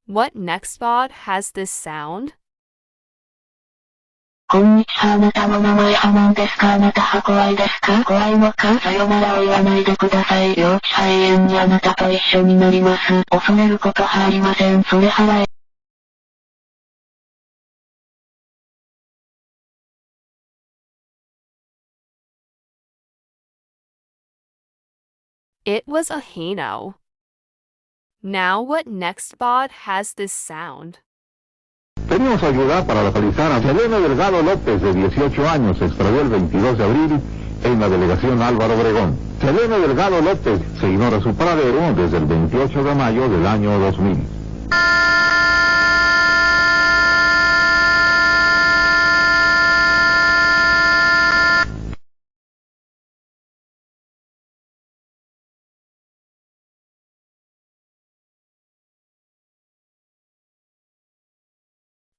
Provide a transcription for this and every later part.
What Nextbot has this sound? こんにちは、あなたの名前は何ですか？あなたは怖いですか？怖いのか？さよならを言わないでください。幼稚肺炎にあなたと一緒になります。恐れることはありません。それ払え。It was a Hano. Now what Nextbot has this sound? Pedimos ayuda para localizar a Selena Delgado López, de 18 años, se extravió el 22 de abril en la delegación Álvaro Obregón. Selena Delgado López se ignora su paradero desde el 28 de mayo del año 2000.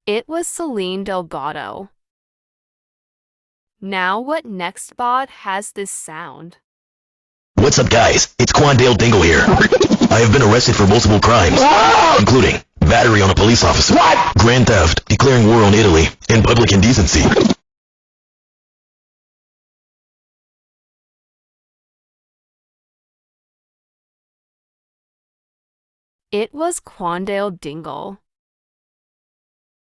It was Celine Delgado. Now what Nextbot has this sound? What's up, guys? It's Quandale Dingle here. I have been arrested for multiple crimes, including battery on a police officer, grand theft, declaring war on Italy, and public indecency. It was Quandale Dingle.